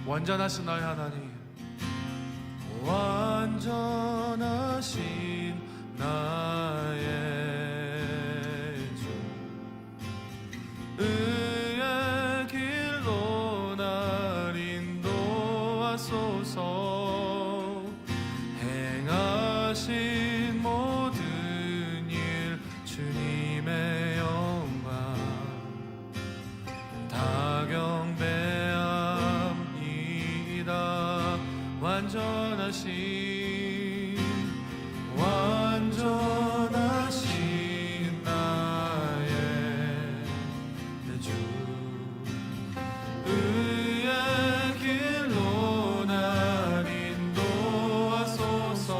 완전하신 나의 하나님, 완전하신 나의 주, 의의 길로 날 인도하소서. 행하신 모든 일 주님의 영광 다 경배합니다. 완전하신 나의 주, 의의 길로 날 인도하소서.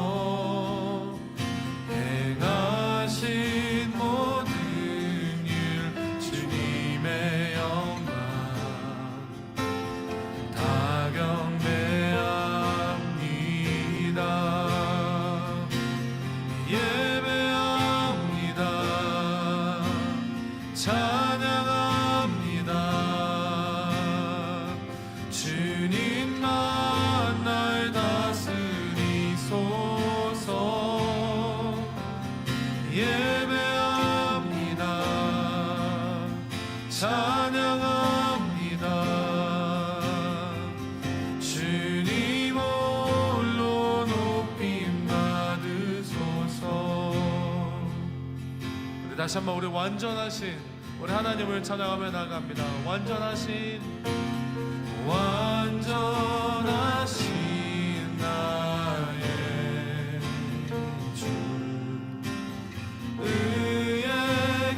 행하신 모든 일 주님의 영광 다 경배합니다. 예배합니다. 찬양합니다. 주님만 날 다스리소서. 예배합니다. 찬양합니다. 주님 홀로 높임 받으소서. 다시 한번 우리 완전하신 우리 하나님을 찬양하며 나갑니다. 완전하신 나의 주, 의의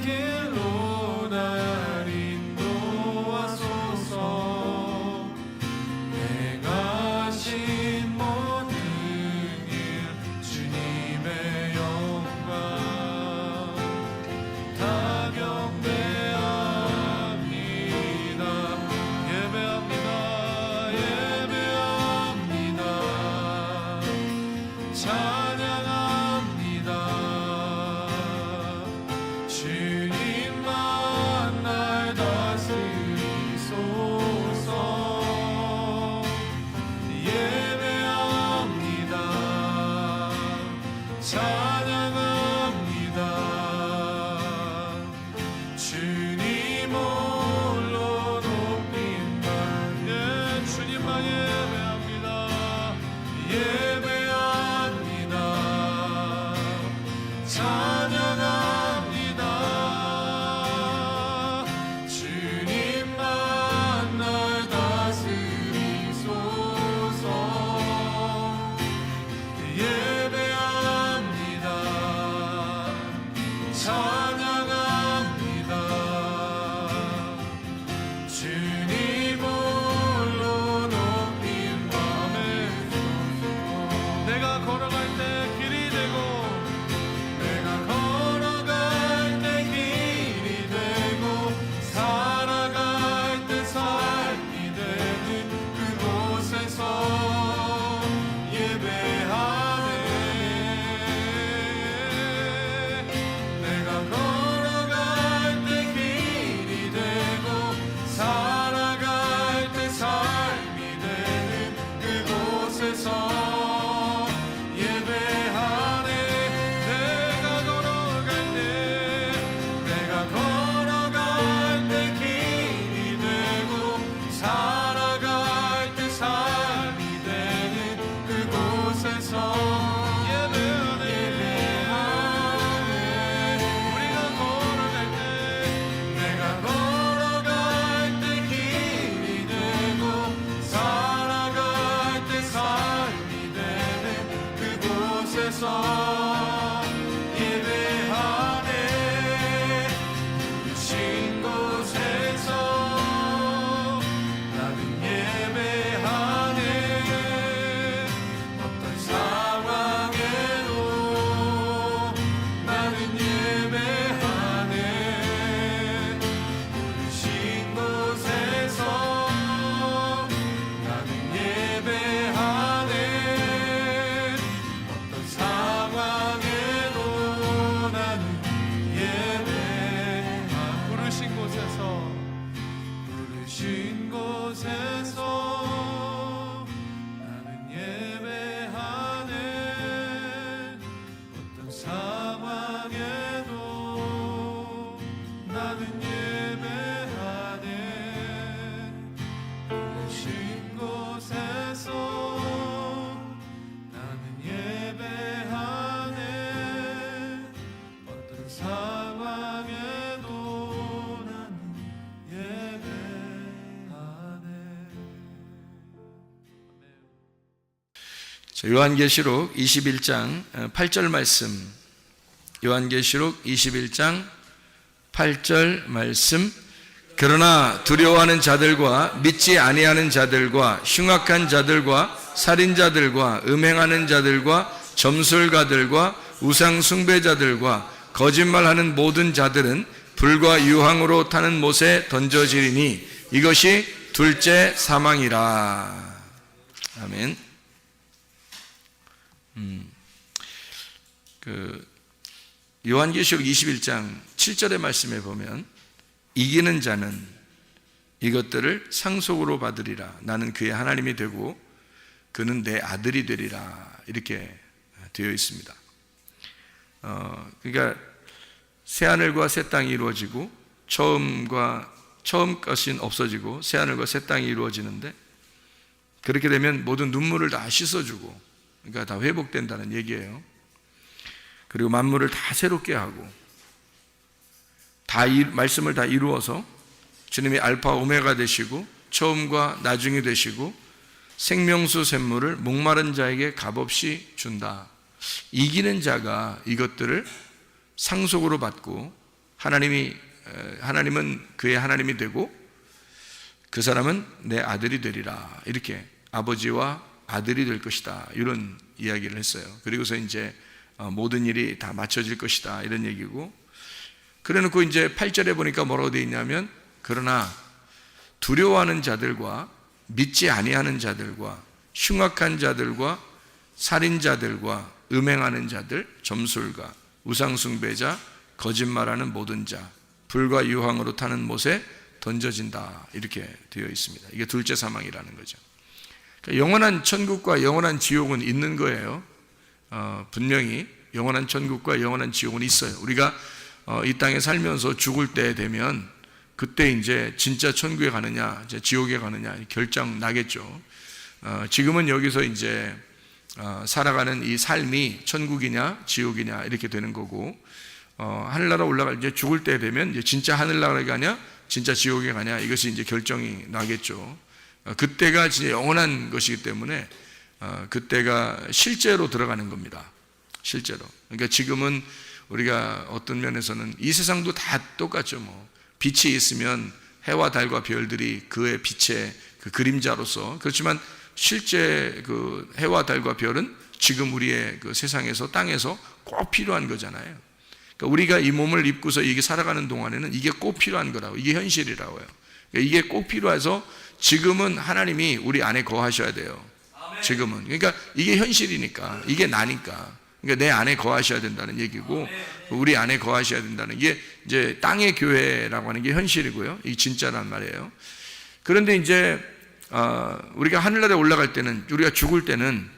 길로 날 인도하소서. 행하신 모든 일 주님의 영광 다 경배합니다. 예배합니다. 예배합니다. 요한계시록 21장 8절 말씀, 요한계시록 21장 8절 말씀. 그러나 두려워하는 자들과 믿지 아니하는 자들과 흉악한 자들과 살인자들과 음행하는 자들과 점술가들과 우상 숭배자들과 거짓말하는 모든 자들은 불과 유황으로 타는 못에 던져지리니 이것이 둘째 사망이라. 아멘. 요한계시록 21장 7절의 말씀에 보면 이기는 자는 이것들을 상속으로 받으리라. 나는 그의 하나님이 되고 그는 내 아들이 되리라. 이렇게 되어 있습니다. 그러니까 새하늘과 새 땅이 이루어지고 처음 것이 없어지고 새하늘과 새 땅이 이루어지는데, 그렇게 되면 모든 눈물을 다 씻어주고, 그러니까 다 회복된다는 얘기예요. 그리고 만물을 다 새롭게 하고 말씀을 다 이루어서 주님이 알파 오메가 되시고 처음과 나중이 되시고 생명수 샘물을 목마른 자에게 값없이 준다. 이기는 자가 이것들을 상속으로 받고 하나님은 그의 하나님이 되고 그 사람은 내 아들이 되리라. 이렇게 아버지와 아들이 될 것이다. 이런 이야기를 했어요. 그리고서 이제 모든 일이 다 맞춰질 것이다. 이런 얘기고, 그래 놓고 이제 8절에 보니까 뭐라고 되어 있냐면, 그러나 두려워하는 자들과 믿지 아니하는 자들과 흉악한 자들과 살인자들과 음행하는 자들, 점술가, 우상숭배자, 거짓말하는 모든 자, 불과 유황으로 타는 못에 던져진다. 이렇게 되어 있습니다. 이게 둘째 사망이라는 거죠. 그러니까 영원한 천국과 영원한 지옥은 있는 거예요. 분명히 영원한 천국과 영원한 지옥은 있어요. 우리가 이 땅에 살면서 죽을 때 되면 그때 이제 진짜 천국에 가느냐 지옥에 가느냐 결정 나겠죠. 지금은 여기서 이제 살아가는 이 삶이 천국이냐 지옥이냐 이렇게 되는 거고, 하늘나라 올라갈 이제 죽을 때 되면 이제 진짜 하늘나라에 가냐 진짜 지옥에 가냐 이것이 이제 결정이 나겠죠. 그때가 진짜 영원한 것이기 때문에 그때가 실제로 들어가는 겁니다. 실제로. 그러니까 지금은 우리가 어떤 면에서는 이 세상도 다 똑같죠. 빛이 있으면 해와 달과 별들이 그의 빛의 그 그림자로서, 그렇지만 실제 그 해와 달과 별은 지금 우리의 그 세상에서 땅에서 꼭 필요한 거잖아요. 그러니까 우리가 이 몸을 입고서 이게 살아가는 동안에는 이게 꼭 필요한 거라고, 이게 현실이라고요. 그러니까 이게 꼭 필요해서 지금은 하나님이 우리 안에 거하셔야 돼요. 지금은. 그러니까 이게 현실이니까, 이게 나니까. 그러니까 내 안에 거하셔야 된다는 얘기고, 우리 안에 거하셔야 된다는 게 이제 땅의 교회라고 하는 게 현실이고요. 이게 진짜란 말이에요. 그런데 이제 우리가 하늘나라에 올라갈 때는, 우리가 죽을 때는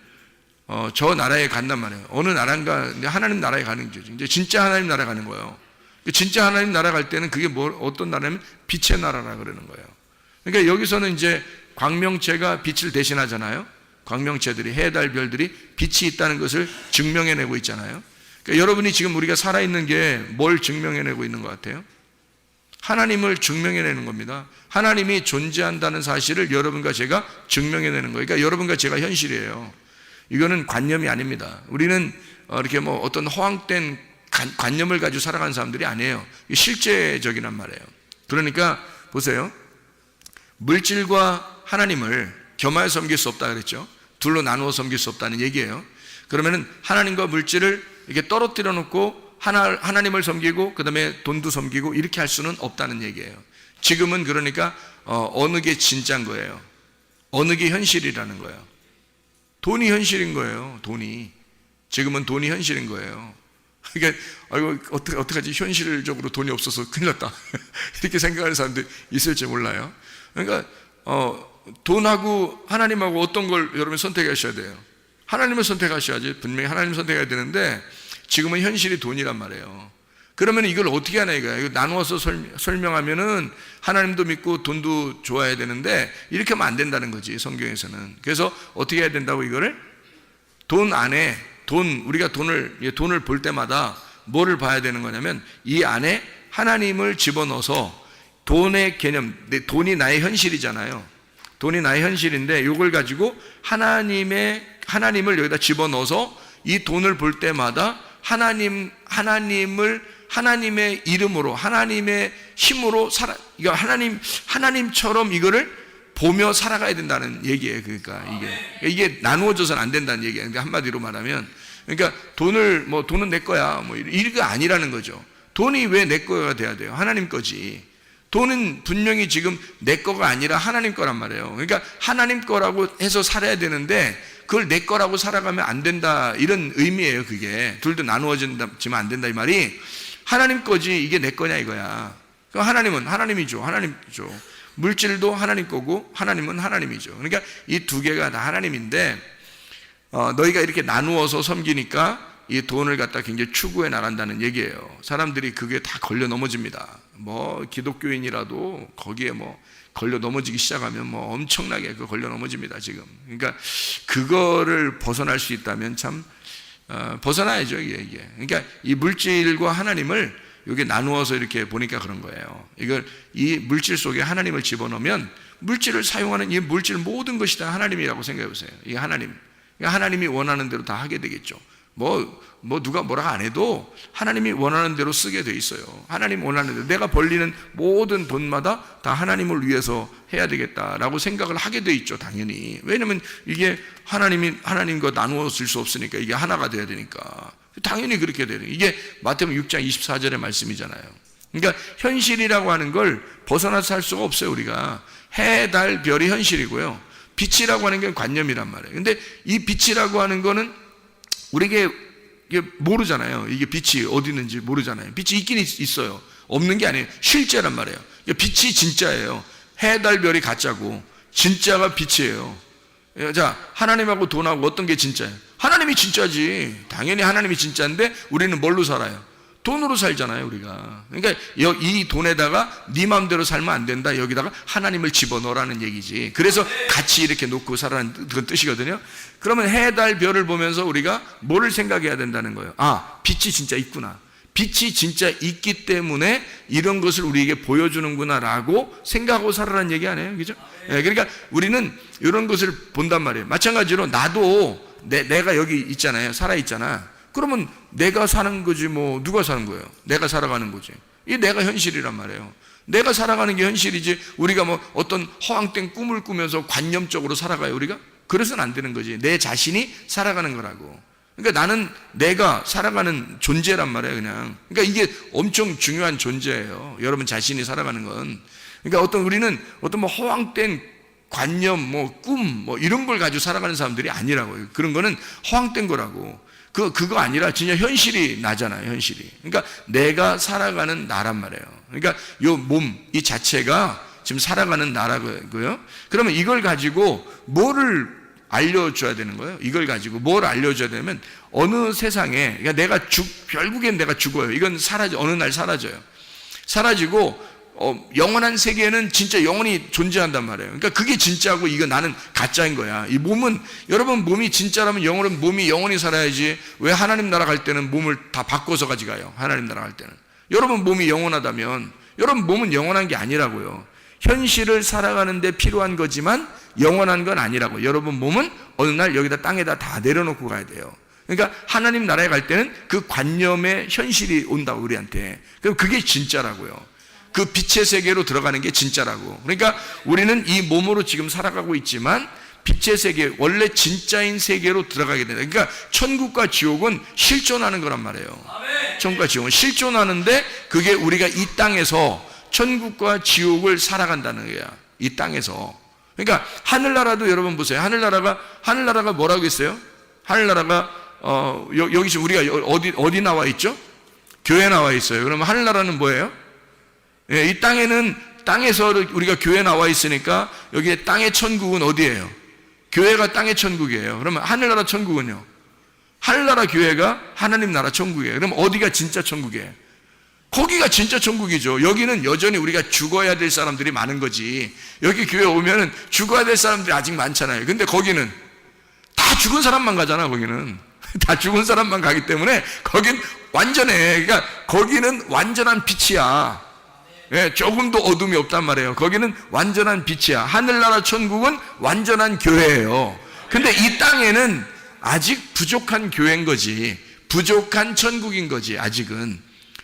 저 나라에 간단 말이에요. 어느 나라인가 하나님 나라에 가는 거죠. 이제 진짜 하나님 나라에 가는 거예요. 진짜 하나님 나라 갈 때는 그게 어떤 나라냐면 빛의 나라라 그러는 거예요. 그러니까 여기서는 이제 광명체가 빛을 대신하잖아요. 광명체들이, 해, 달, 별들이 빛이 있다는 것을 증명해내고 있잖아요. 그러니까 여러분이 지금 우리가 살아있는 게 뭘 증명해내고 있는 것 같아요? 하나님을 증명해내는 겁니다. 하나님이 존재한다는 사실을 여러분과 제가 증명해내는 거예요. 그러니까 여러분과 제가 현실이에요. 이거는 관념이 아닙니다. 우리는 이렇게 어떤 허황된 관념을 가지고 살아가는 사람들이 아니에요. 실제적이란 말이에요. 그러니까 보세요. 물질과 하나님을 겸하여 섬길 수 없다 그랬죠. 둘로 나누어 섬길 수 없다는 얘기예요. 그러면은 하나님과 물질을 이렇게 떨어뜨려 놓고 하나님을 섬기고 그 다음에 돈도 섬기고 이렇게 할 수는 없다는 얘기예요. 지금은 그러니까 어느 게 진짜인 거예요. 어느 게 현실이라는 거예요. 돈이 현실인 거예요. 돈이. 지금은 돈이 현실인 거예요. 그러니까 아이고 어떡하지, 현실적으로 돈이 없어서 큰일 났다 이렇게 생각하는 사람들이 있을지 몰라요. 그러니까 돈하고 하나님하고 어떤 걸 여러분 선택하셔야 돼요. 하나님을 선택하셔야지. 분명히 하나님을 선택해야 되는데 지금은 현실이 돈이란 말이에요. 그러면 이걸 어떻게 하냐 이거야. 이거 나누어서 설명하면은 하나님도 믿고 돈도 좋아야 되는데 이렇게 하면 안 된다는 거지, 성경에서는. 그래서 어떻게 해야 된다고, 이거를 돈 안에 우리가 돈을 볼 때마다 뭐를 봐야 되는 거냐면 이 안에 하나님을 집어넣어서 돈의 개념, 돈이 나의 현실이잖아요. 돈이 나의 현실인데 이걸 가지고 하나님의 하나님을 여기다 집어넣어서 이 돈을 볼 때마다 하나님의 이름으로, 하나님의 힘으로 이거 하나님처럼 이거를 보며 살아가야 된다는 얘기예요. 그러니까 이게 나누어져서는 안 된다는 얘기예요. 그러니까 한마디로 말하면, 그러니까 돈은 내 거야, 이게 아니라는 거죠. 돈이 왜 내 거가 돼야 돼요? 하나님 거지. 돈은 분명히 지금 내 거가 아니라 하나님 거란 말이에요. 그러니까 하나님 거라고 해서 살아야 되는데 그걸 내 거라고 살아가면 안 된다, 이런 의미예요. 그게 둘도 나누어지면 안 된다, 이 말이. 하나님 거지 이게 내 거냐 이거야. 하나님은 하나님이죠. 물질도 하나님 거고 하나님은 하나님이죠. 그러니까 이 두 개가 다 하나님인데, 너희가 이렇게 나누어서 섬기니까 이 돈을 갖다 굉장히 추구해 나간다는 얘기예요. 사람들이 그게 다 걸려 넘어집니다. 기독교인이라도 거기에 걸려 넘어지기 시작하면 엄청나게 걸려 넘어집니다, 지금. 그러니까 그거를 벗어날 수 있다면 참 벗어나야죠, 이게. 그러니까 이 물질과 하나님을 여기 나누어서 이렇게 보니까 그런 거예요. 이 물질 속에 하나님을 집어넣으면 물질을 사용하는 이 물질 모든 것이 다 하나님이라고 생각해 보세요. 이게 하나님이 원하는 대로 다 하게 되겠죠. 누가 뭐라고 안 해도 하나님이 원하는 대로 쓰게 돼 있어요. 하나님 원하는 대로 내가 벌리는 모든 돈마다 다 하나님을 위해서 해야 되겠다라고 생각을 하게 돼 있죠, 당연히. 왜냐면 이게 하나님과 나누어질 수 없으니까, 이게 하나가 돼야 되니까 당연히 그렇게 되는, 이게 마태복음 6장 24절의 말씀이잖아요. 그러니까 현실이라고 하는 걸 벗어나서 살 수가 없어요. 우리가 해, 달, 별이 현실이고요, 빛이라고 하는 게 관념이란 말이에요. 근데 이 빛이라고 하는 거는 우리에게 모르잖아요. 이게 빛이 어디 있는지 모르잖아요. 빛이 있긴 있어요. 없는 게 아니에요. 실제란 말이에요. 빛이 진짜예요. 해, 달, 별이 가짜고 진짜가 빛이에요. 자, 하나님하고 돈하고 어떤 게 진짜예요? 하나님이 진짜지. 당연히 하나님이 진짜인데 우리는 뭘로 살아요? 돈으로 살잖아요, 우리가. 그러니까 이 돈에다가 네 마음대로 살면 안 된다, 여기다가 하나님을 집어넣으라는 얘기지. 그래서 같이 이렇게 놓고 살아라는 그런 뜻이거든요. 그러면 해, 달, 별을 보면서 우리가 뭐를 생각해야 된다는 거예요? 빛이 진짜 있구나, 빛이 진짜 있기 때문에 이런 것을 우리에게 보여주는구나 라고 생각하고 살아라는 얘기 아니에요, 그죠? 그러니까 우리는 이런 것을 본단 말이에요. 마찬가지로 나도 내가 여기 있잖아요, 살아있잖아. 그러면 내가 사는 거지 누가 사는 거예요? 내가 살아가는 거지. 이게 내가 현실이란 말이에요. 내가 살아가는 게 현실이지, 우리가 어떤 허황된 꿈을 꾸면서 관념적으로 살아가요, 우리가? 그래서는 안 되는 거지. 내 자신이 살아가는 거라고. 그러니까 내가 살아가는 존재란 말이에요, 그냥. 그러니까 이게 엄청 중요한 존재예요, 여러분 자신이 살아가는 건. 그러니까 우리는 어떤 허황된 관념, 꿈, 이런 걸 가지고 살아가는 사람들이 아니라고요. 그런 거는 허황된 거라고. 그거 아니라 진짜 현실이 나잖아요, 현실이. 그러니까 내가 살아가는 나란 말이에요. 그러니까 요 몸, 이 자체가 지금 살아가는 나라고요. 그러면 이걸 가지고 뭐를 알려줘야 되는 거예요? 이걸 가지고 뭘 알려줘야 되냐면, 어느 세상에, 그러니까 결국엔 내가 죽어요. 이건 어느 날 사라져요. 사라지고, 영원한 세계에는 진짜 영원히 존재한단 말이에요. 그러니까 그게 진짜고 이거 나는 가짜인 거야. 이 몸은, 여러분 몸이 진짜라면 몸이 영원히 살아야지. 왜 하나님 나라 갈 때는 몸을 다 바꿔서 가져가요? 하나님 나라 갈 때는. 여러분 몸이 영원하다면 여러분 몸은 영원한 게 아니라고요. 현실을 살아가는 데 필요한 거지만 영원한 건 아니라고. 여러분 몸은 어느 날 여기다 땅에다 다 내려놓고 가야 돼요. 그러니까 하나님 나라에 갈 때는 그 관념의 현실이 온다고, 우리한테. 그럼 그게 진짜라고요. 그 빛의 세계로 들어가는 게 진짜라고. 그러니까 우리는 이 몸으로 지금 살아가고 있지만 빛의 세계, 원래 진짜인 세계로 들어가게 된다. 그러니까 천국과 지옥은 실존하는 거란 말이에요. 천국과 지옥은 실존하는데, 그게 우리가 이 땅에서 천국과 지옥을 살아간다는 거야, 이 땅에서. 그러니까 하늘나라도 여러분 보세요. 하늘나라가 뭐라고 했어요? 하늘나라가 여기 지금 우리가 어디 나와 있죠? 교회 나와 있어요. 그러면 하늘나라는 뭐예요? 이 땅에서 우리가 교회 나와 있으니까 여기 땅의 천국은 어디예요? 교회가 땅의 천국이에요. 그러면 하늘나라 천국은요? 하늘나라 교회가 하나님 나라 천국이에요. 그럼 어디가 진짜 천국이에요? 거기가 진짜 천국이죠. 여기는 여전히 우리가 죽어야 될 사람들이 많은 거지. 여기 교회 오면은 죽어야 될 사람들이 아직 많잖아요. 근데 거기는 다 죽은 사람만 가잖아. 거기는 다 죽은 사람만 가기 때문에 거긴 완전해. 그러니까 거기는 완전한 빛이야. 조금도 어둠이 없단 말이에요. 거기는 완전한 빛이야. 하늘나라 천국은 완전한 교회예요. 근데 이 땅에는 아직 부족한 교회인 거지, 부족한 천국인 거지 아직은.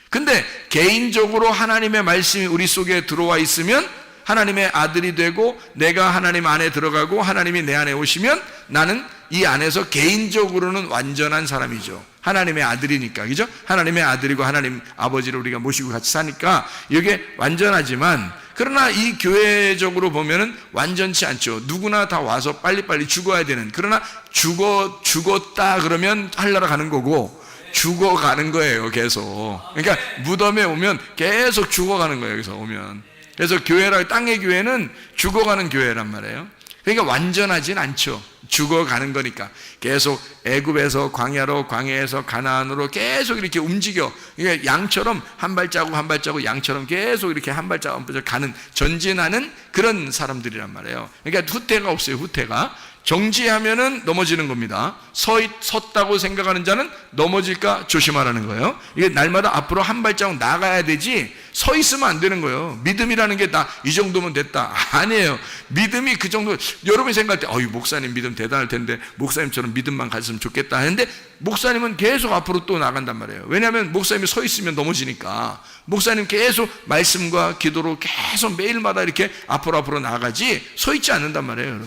근데 개인적으로 하나님의 말씀이 우리 속에 들어와 있으면 하나님의 아들이 되고 내가 하나님 안에 들어가고 하나님이 내 안에 오시면 나는 이 안에서 개인적으로는 완전한 사람이죠. 하나님의 아들이니까, 그죠? 하나님의 아들이고 하나님 아버지를 우리가 모시고 같이 사니까 이게 완전하지만, 그러나 이 교회적으로 보면은 완전치 않죠. 누구나 다 와서 빨리빨리 죽어야 되는, 그러나 죽었다 그러면 하늘나라 가는 거고 죽어가는 거예요 계속. 그러니까 무덤에 오면 계속 죽어가는 거예요 여기서 오면. 그래서 교회라, 땅의 교회는 죽어가는 교회란 말이에요. 그러니까 완전하진 않죠. 죽어가는 거니까 계속 애굽에서 광야로, 광야에서 가나안으로 계속 이렇게 움직여. 그러니까 양처럼 한 발자국 한 발자국, 양처럼 계속 이렇게 한 발자국 한 발자국 가는, 전진하는 그런 사람들이란 말이에요. 그러니까 후퇴가 없어요. 후퇴가. 정지하면은 넘어지는 겁니다. 섰다고 생각하는 자는 넘어질까 조심하라는 거예요. 이게 날마다 앞으로 한 발자국 나가야 되지 서 있으면 안 되는 거예요. 믿음이라는 게 다 이 정도면 됐다, 아니에요. 믿음이 그 정도. 여러분이 생각할 때 목사님 믿음 대단할 텐데 목사님처럼 믿음만 가졌으면 좋겠다 하는데, 목사님은 계속 앞으로 또 나간단 말이에요. 왜냐하면 목사님이 서 있으면 넘어지니까. 목사님 계속 말씀과 기도로 계속 매일마다 이렇게 앞으로 나가지 서 있지 않는단 말이에요.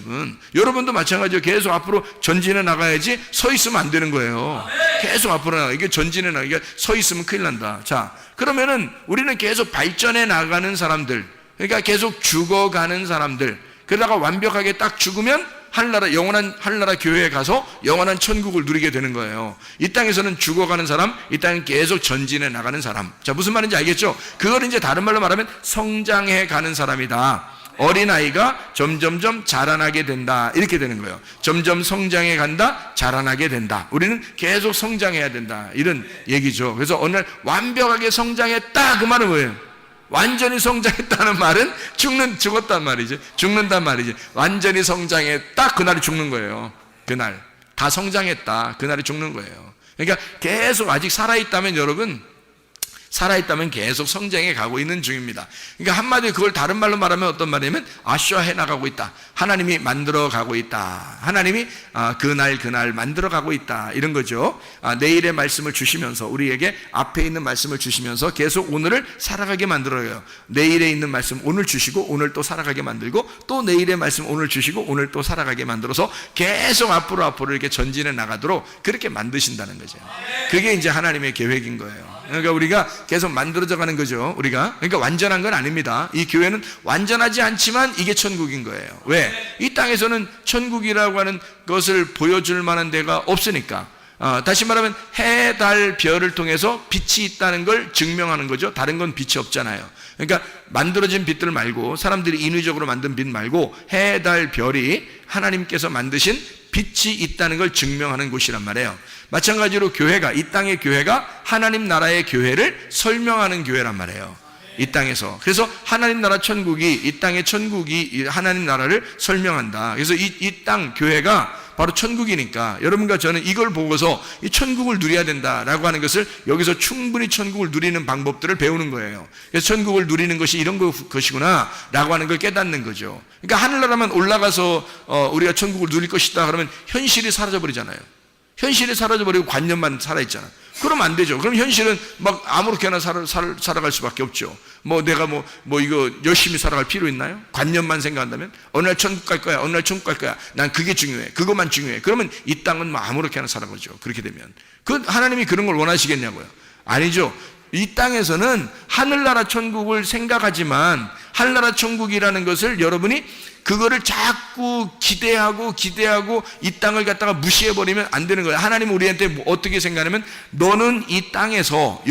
여러분도 마찬가지로 계속 앞으로 전진해 나가야지 서 있으면 안 되는 거예요. 계속 앞으로 나가. 이게 전진해 나가. 이게 서 있으면 큰일 난다. 자, 그러면은 우리는 계속 발전해 나가는 사람들, 그러니까 계속 죽어가는 사람들, 그러다가 완벽하게 딱 죽으면 하늘나라, 영원한 하늘나라 교회에 가서 영원한 천국을 누리게 되는 거예요. 이 땅에서는 죽어가는 사람, 이 땅은 계속 전진해 나가는 사람. 자, 무슨 말인지 알겠죠? 그걸 이제 다른 말로 말하면 성장해 가는 사람이다. 어린아이가 점점점 자라나게 된다, 이렇게 되는 거예요. 점점 성장해 간다, 자라나게 된다. 우리는 계속 성장해야 된다, 이런 얘기죠. 그래서 어느 날 완벽하게 성장했다, 그 말은 뭐예요? 완전히 성장했다는 말은 죽었단 말이지. 죽는단 말이지. 완전히 성장했다, 그날이 죽는 거예요. 그날 다 성장했다, 그날이 죽는 거예요. 그러니까 계속 아직 살아있다면, 여러분 살아있다면 계속 성장해 가고 있는 중입니다. 그러니까 한마디로 그걸 다른 말로 말하면 어떤 말이냐면 아쉬워해 나가고 있다, 하나님이 만들어 가고 있다, 하나님이 그날 만들어 가고 있다, 이런 거죠. 내일의 말씀을 주시면서, 우리에게 앞에 있는 말씀을 주시면서 계속 오늘을 살아가게 만들어요. 내일에 있는 말씀 오늘 주시고 오늘 또 살아가게 만들고, 또 내일의 말씀 오늘 주시고 오늘 또 살아가게 만들어서 계속 앞으로 이렇게 전진해 나가도록 그렇게 만드신다는 거죠. 그게 이제 하나님의 계획인 거예요. 그러니까 우리가 계속 만들어져 가는 거죠. 그러니까 완전한 건 아닙니다. 이 교회는 완전하지 않지만 이게 천국인 거예요. 왜? 이 땅에서는 천국이라고 하는 것을 보여줄 만한 데가 없으니까. 다시 말하면 해, 달, 별을 통해서 빛이 있다는 걸 증명하는 거죠. 다른 건 빛이 없잖아요. 그러니까 만들어진 빛들 말고, 사람들이 인위적으로 만든 빛 말고 해, 달, 별이 하나님께서 만드신 빛이 있다는 걸 증명하는 곳이란 말이에요. 마찬가지로 교회가, 이 땅의 교회가 하나님 나라의 교회를 설명하는 교회란 말이에요. 이 땅에서. 그래서 하나님 나라 천국이, 이 땅의 천국이 하나님 나라를 설명한다. 그래서 이 땅 교회가 바로 천국이니까 여러분과 저는 이걸 보고서 이 천국을 누려야 된다라고 하는 것을, 여기서 충분히 천국을 누리는 방법들을 배우는 거예요. 그래서 천국을 누리는 것이 이런 것이구나 라고 하는 걸 깨닫는 거죠. 그러니까 하늘나라만 올라가서 우리가 천국을 누릴 것이다 그러면 현실이 사라져버리잖아요. 현실이 사라져버리고 관념만 살아있잖아. 그러면 안 되죠. 그럼 현실은 막 아무렇게나 살아갈 수밖에 없죠. 내가 이거 열심히 살아갈 필요 있나요? 관념만 생각한다면? 어느 날 천국 갈 거야, 어느 날 천국 갈 거야, 난 그게 중요해, 그것만 중요해. 그러면 이 땅은 아무렇게나 살아가죠. 그렇게 되면 하나님이 그런 걸 원하시겠냐고요? 아니죠. 이 땅에서는 하늘나라 천국을 생각하지만, 하늘나라 천국이라는 것을 여러분이 그거를 자꾸 기대하고 이 땅을 갖다가 무시해버리면 안 되는 거예요. 하나님은 우리한테 어떻게 생각하냐면, 너는 이 땅에서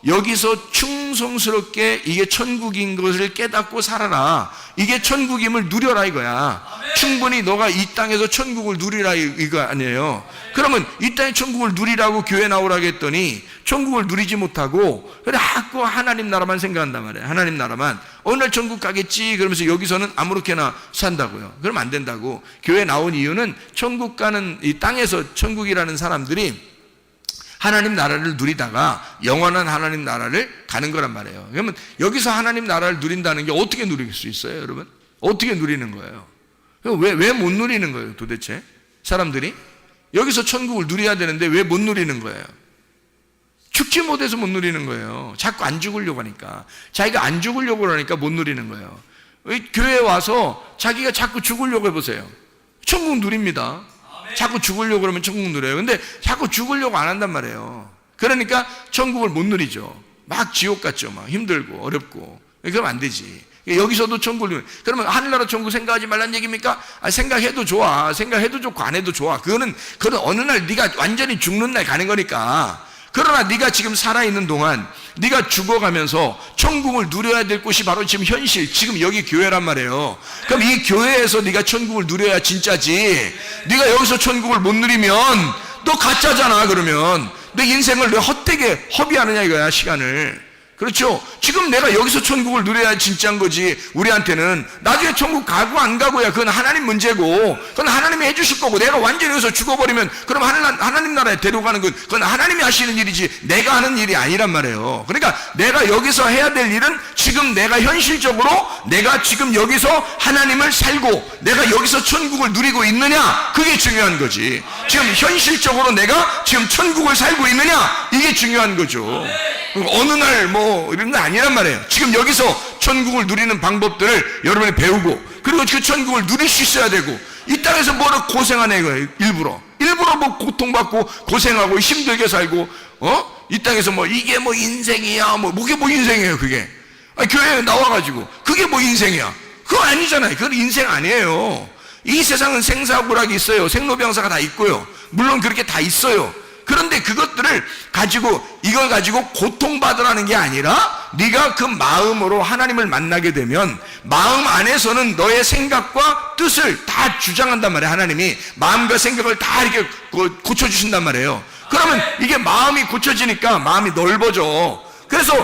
여기서 충성스럽게 이게 천국인 것을 깨닫고 살아라. 이게 천국임을 누려라 이거야. 충분히 너가 이 땅에서 천국을 누리라 이거 아니에요. 그러면 이 땅의 천국을 누리라고 교회 나오라고 했더니 천국을 누리지 못하고 자꾸 하나님 나라만 생각한단 말이에요. 하나님 나라만. 어느 날 천국 가겠지 그러면서 여기서는 아무렇게나 산다고요. 그러면 안 된다고. 교회 나온 이유는 천국 가는, 이 땅에서 천국이라는 사람들이 하나님 나라를 누리다가 영원한 하나님 나라를 가는 거란 말이에요. 그러면 여기서 하나님 나라를 누린다는 게 어떻게 누릴 수 있어요, 여러분? 어떻게 누리는 거예요? 왜 못 누리는 거예요, 도대체? 사람들이? 여기서 천국을 누려야 되는데 왜 못 누리는 거예요? 죽지 못해서 못 누리는 거예요. 자꾸 안 죽으려고 하니까. 자기가 안 죽으려고 그러니까 못 누리는 거예요. 교회에 와서 자기가 자꾸 죽으려고 해보세요. 천국 누립니다. 자꾸 죽으려고 그러면 천국 누려요. 근데 자꾸 죽으려고 안 한단 말이에요. 그러니까 천국을 못 누리죠. 막 지옥 같죠. 막 힘들고 어렵고. 그러면 안 되지. 여기서도 천국을 누려. 그러면 하늘나라 천국 생각하지 말란 얘기입니까? 생각해도 좋아. 생각해도 좋고 안 해도 좋아. 그거는 어느 날 네가 완전히 죽는 날 가는 거니까. 그러나 네가 지금 살아있는 동안 네가 죽어가면서 천국을 누려야 될 곳이 바로 지금 현실, 지금 여기 교회란 말이에요. 그럼 이 교회에서 네가 천국을 누려야 진짜지. 네가 여기서 천국을 못 누리면 너 가짜잖아. 그러면 내 인생을 왜 헛되게 허비하느냐 이거야, 시간을. 그렇죠? 지금 내가 여기서 천국을 누려야 진짜인 거지. 우리한테는 나중에 천국 가고 안 가고야 그건 하나님 문제고, 그건 하나님이 해주실 거고, 내가 완전히 여기서 죽어버리면 그럼 하나님 나라에 데려가는 건 그건 하나님이 하시는 일이지 내가 하는 일이 아니란 말이에요. 그러니까 내가 여기서 해야 될 일은 지금 내가 현실적으로 내가 지금 여기서 하나님을 살고 내가 여기서 천국을 누리고 있느냐, 그게 중요한 거지. 지금 현실적으로 내가 지금 천국을 살고 있느냐, 이게 중요한 거죠. 어느 날 이런 거 아니란 말이에요. 지금 여기서 천국을 누리는 방법들을 여러분이 배우고, 그리고 그 천국을 누릴 수 있어야 되고, 이 땅에서 뭐를 고생하네 이거예요. 일부러 뭐 고통받고 고생하고 힘들게 살고, 이 땅에서 이게 인생이야, 그게 인생이에요. 그게 교회에 나와가지고 그게 인생이야, 그거 아니잖아요. 그건 인생 아니에요. 이 세상은 생사고락이 있어요. 생로병사가 다 있고요. 물론 그렇게 다 있어요. 그런데 그것들을 가지고, 이걸 가지고 고통받으라는 게 아니라 네가 그 마음으로 하나님을 만나게 되면 마음 안에서는 너의 생각과 뜻을 다 주장한단 말이에요. 하나님이 마음과 생각을 다 이렇게 고쳐주신단 말이에요. 그러면 이게 마음이 고쳐지니까 마음이 넓어져. 그래서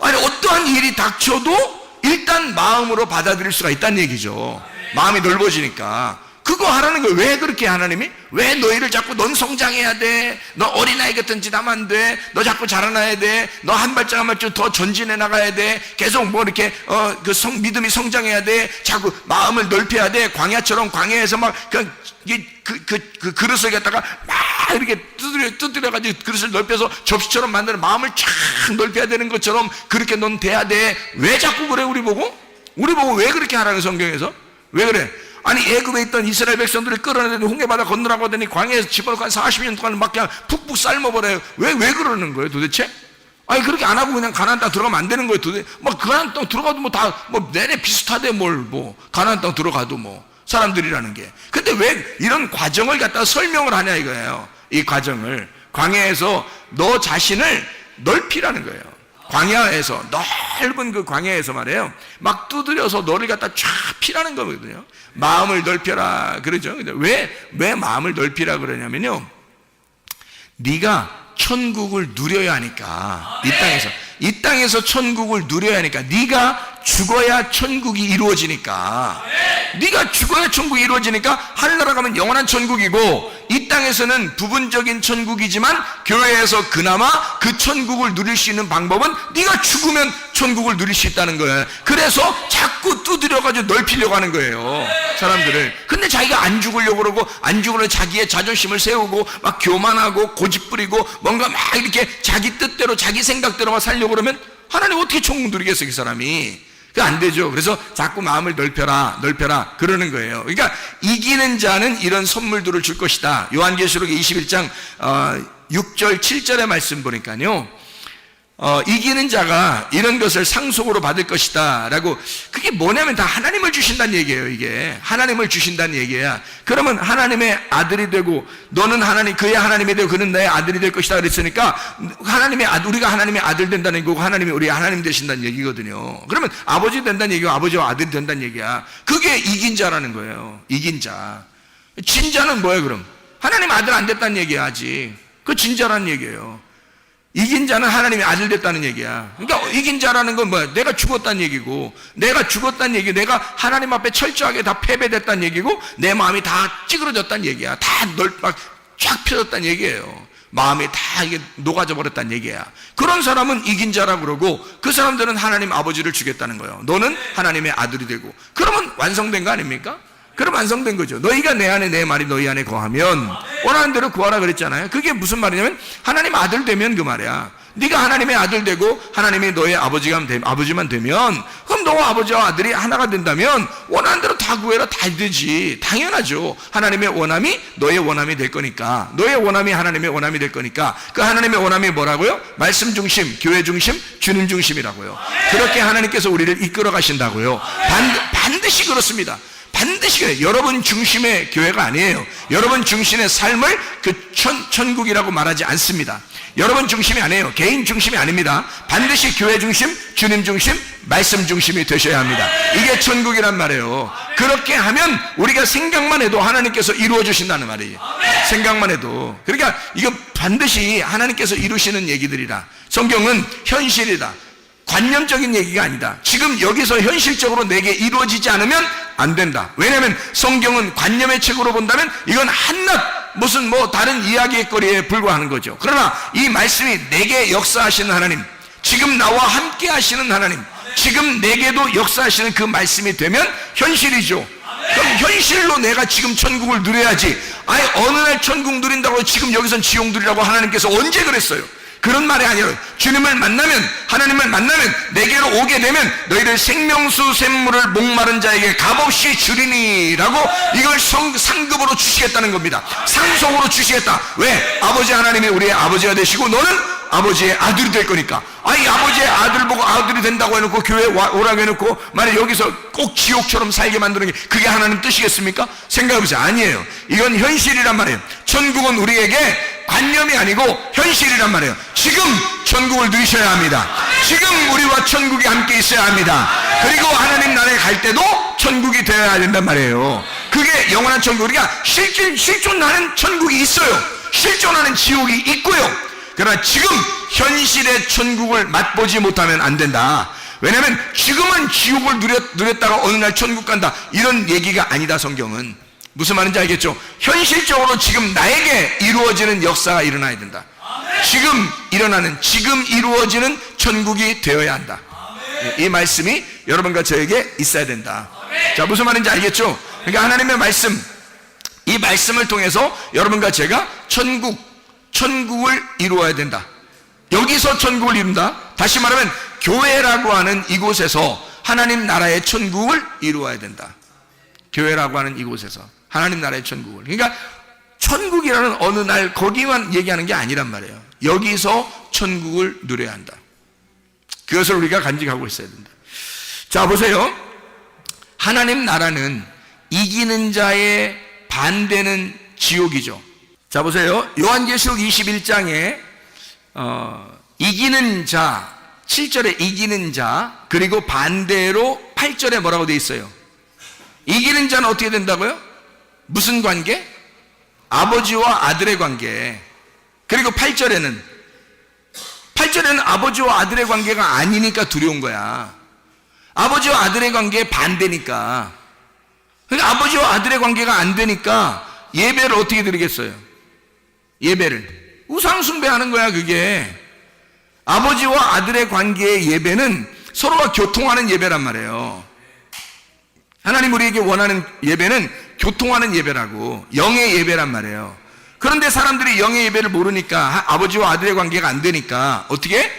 어떠한 일이 닥쳐도 일단 마음으로 받아들일 수가 있다는 얘기죠. 마음이 넓어지니까. 그거 하라는 거예요. 왜 그렇게 하나님이? 왜 너희를 자꾸 넌 성장해야 돼, 너 어린아이 같은 짓 하면 안 돼, 너 자꾸 자라나야 돼, 너 한 발짝 한 발짝 더 전진해 나가야 돼, 계속 이렇게 믿음이 성장해야 돼, 자꾸 마음을 넓혀야 돼, 광야처럼 광야에서 막 그 그릇을 갖다가 막 이렇게 두드려가지고 그릇을 넓혀서 접시처럼 만드는, 마음을 쫙 넓혀야 되는 것처럼 그렇게 넌 돼야 돼. 왜 자꾸 그래? 우리 보고 왜 그렇게 하라는, 성경에서 왜 그래? 아니 애굽에 있던 이스라엘 백성들을 끌어내더니 홍해바다 건너라고 하더니 광야에서 집어넣고 한 40년 동안 막 그냥 푹푹 삶아버려요. 왜 그러는 거예요 도대체? 아니 그렇게 안 하고 그냥 가나안 땅 들어가면 안 되는 거예요. 도대체 가나안 땅 들어가도 내내 비슷하대. 가나안 땅 들어가도 사람들이라는 게. 근데 왜 이런 과정을 갖다가 설명을 하냐 이거예요. 이 과정을 광야에서 너 자신을 넓히라는 거예요. 광야에서, 넓은 그 광야에서 말이에요, 막 두드려서 너를 갖다 쫙 피라는 거거든요. 마음을 넓혀라 그러죠. 왜 마음을 넓히라 그러냐면요, 네가 천국을 누려야 하니까. 이 땅에서 천국을 누려야 하니까. 네가 죽어야 천국이 이루어지니까. 네가 죽어야 천국이 이루어지니까. 하늘나라 가면 영원한 천국이고, 이 땅에서는 부분적인 천국이지만 교회에서 그나마 그 천국을 누릴 수 있는 방법은 네가 죽으면 천국을 누릴 수 있다는 거예요. 그래서 자꾸 두드려가지고 넓히려고 하는 거예요, 사람들을. 근데 자기가 안 죽으려고 그러고, 안 죽으려고 자기의 자존심을 세우고 막 교만하고 고집부리고 뭔가 막 이렇게 자기 뜻대로 자기 생각대로 막 살려고 그러면 하나님 어떻게 천국 누리겠어, 그 사람이. 그 안 되죠. 그래서 자꾸 마음을 넓혀라 그러는 거예요. 그러니까 이기는 자는 이런 선물들을 줄 것이다. 요한계시록 21장 6절 7절의 말씀 보니까요, 이기는 자가 이런 것을 상속으로 받을 것이다 라고. 그게 뭐냐면 다 하나님을 주신다는 얘기예요. 이게 하나님을 주신다는 얘기야. 그러면 하나님의 아들이 되고, 너는 그의 하나님이 되고 그는 나의 아들이 될 것이다 그랬으니까 우리가 하나님의 아들 된다는 거고, 하나님이 우리 하나님 되신다는 얘기거든요. 그러면 아버지 된다는 얘기고 아버지와 아들이 된다는 얘기야. 그게 이긴 자라는 거예요. 이긴 자. 진 자는 뭐예요? 그럼 하나님 아들 안 됐다는 얘기야 아직. 그 진자라는 얘기예요. 이긴 자는 하나님의 아들 됐다는 얘기야. 그러니까 이긴 자라는 건 뭐야? 내가 죽었다는 얘기고, 내가 하나님 앞에 철저하게 다 패배됐다는 얘기고, 내 마음이 다 찌그러졌다는 얘기야. 다 쫙 펴졌다는 얘기예요. 마음이 다 이게 녹아져 버렸다는 얘기야. 그런 사람은 이긴 자라고 그러고, 그 사람들은 하나님 아버지를 주겠다는 거예요. 너는 하나님의 아들이 되고. 그러면 완성된 거 아닙니까? 그럼 완성된 거죠. 너희가 내 안에 내 말이 너희 안에 거하면 원하는 대로 구하라 그랬잖아요. 그게 무슨 말이냐면 하나님 아들 되면 그 말이야. 네가 하나님의 아들 되고 하나님이 너의 아버지만 되면, 그럼 너와 아버지와 아들이 하나가 된다면 원하는 대로 다 구해라, 다 되지. 당연하죠. 하나님의 원함이 너의 원함이 될 거니까, 너의 원함이 하나님의 원함이 될 거니까. 그 하나님의 원함이 뭐라고요? 말씀 중심, 교회 중심, 주님 중심이라고요. 그렇게 하나님께서 우리를 이끌어 가신다고요. 반드시 그렇습니다. 반드시 그래요. 여러분 중심의 교회가 아니에요. 여러분 중심의 삶을 천국이라고 말하지 않습니다. 여러분 중심이 아니에요. 개인 중심이 아닙니다. 반드시 교회 중심, 주님 중심, 말씀 중심이 되셔야 합니다. 이게 천국이란 말이에요. 그렇게 하면 우리가 생각만 해도 하나님께서 이루어 주신다는 말이에요. 생각만 해도. 그러니까 이거 반드시 하나님께서 이루시는 얘기들이라. 성경은 현실이다, 관념적인 얘기가 아니다. 지금 여기서 현실적으로 내게 이루어지지 않으면 안 된다. 왜냐하면 성경은 관념의 책으로 본다면 이건 한낱 무슨 다른 이야기의 거리에 불과하는 거죠. 그러나 이 말씀이 내게 역사하시는 하나님, 지금 나와 함께 하시는 하나님, 지금 내게도 역사하시는 그 말씀이 되면 현실이죠. 그럼 현실로 내가 지금 천국을 누려야지. 아니 어느 날 천국 누린다고 지금 여기선 지옥 누리라고 하나님께서 언제 그랬어요? 그런 말이 아니라 주님을 만나면, 하나님을 만나면, 내게로 오게 되면 너희를 생명수 샘물을 목마른 자에게 값없이 주리니라고 이걸 상급으로 주시겠다는 겁니다. 상속으로 주시겠다. 왜? 아버지 하나님이 우리의 아버지가 되시고 너는 아버지의 아들이 될 거니까. 아니 아버지의 아들 보고 아들이 된다고 해놓고 교회에 오라고 해놓고 만약 여기서 꼭 지옥처럼 살게 만드는 게 그게 하나님 뜻이겠습니까? 생각해보세요. 아니에요. 이건 현실이란 말이에요. 천국은 우리에게 관념이 아니고 현실이란 말이에요. 지금 천국을 누리셔야 합니다. 지금 우리와 천국이 함께 있어야 합니다. 그리고 하나님 나라에 갈 때도 천국이 되어야 된단 말이에요. 그게 영원한 천국. 우리가 실존하는 천국이 있어요. 실존하는 지옥이 있고요. 그러나 지금 현실의 천국을 맛보지 못하면 안 된다. 왜냐하면 지금은 지옥을 누렸다가 어느 날 천국 간다, 이런 얘기가 아니다. 성경은 무슨 말인지 알겠죠? 현실적으로 지금 나에게 이루어지는 역사가 일어나야 된다. 지금 이루어지는 천국이 되어야 한다. 이 말씀이 여러분과 저에게 있어야 된다. 자, 무슨 말인지 알겠죠? 그러니까 하나님의 말씀, 이 말씀을 통해서 여러분과 제가 천국을 이루어야 된다. 여기서 천국을 이룬다. 다시 말하면 교회라고 하는 이곳에서 하나님 나라의 천국을 이루어야 된다. 교회라고 하는 이곳에서 하나님 나라의 천국을. 그러니까 천국이라는 어느 날 거기만 얘기하는 게 아니란 말이에요. 여기서 천국을 누려야 한다. 그것을 우리가 간직하고 있어야 된다. 자, 보세요. 하나님 나라는 이기는 자의 반대는 지옥이죠. 자, 보세요. 요한계시록 21장에 이기는 자, 7절에 이기는 자, 그리고 반대로 8절에 뭐라고 되어 있어요? 이기는 자는 어떻게 된다고요? 무슨 관계? 아버지와 아들의 관계. 그리고 8절에는 아버지와 아들의 관계가 아니니까 두려운 거야. 아버지와 아들의 관계의 반대니까. 그러니까 아버지와 아들의 관계가 안 되니까 예배를 어떻게 드리겠어요? 예배를 우상 숭배하는 거야. 그게 아버지와 아들의 관계의 예배는 서로가 교통하는 예배란 말이에요. 하나님 우리에게 원하는 예배는 교통하는 예배라고, 영의 예배란 말이에요. 그런데 사람들이 영의 예배를 모르니까, 아버지와 아들의 관계가 안 되니까 어떻게?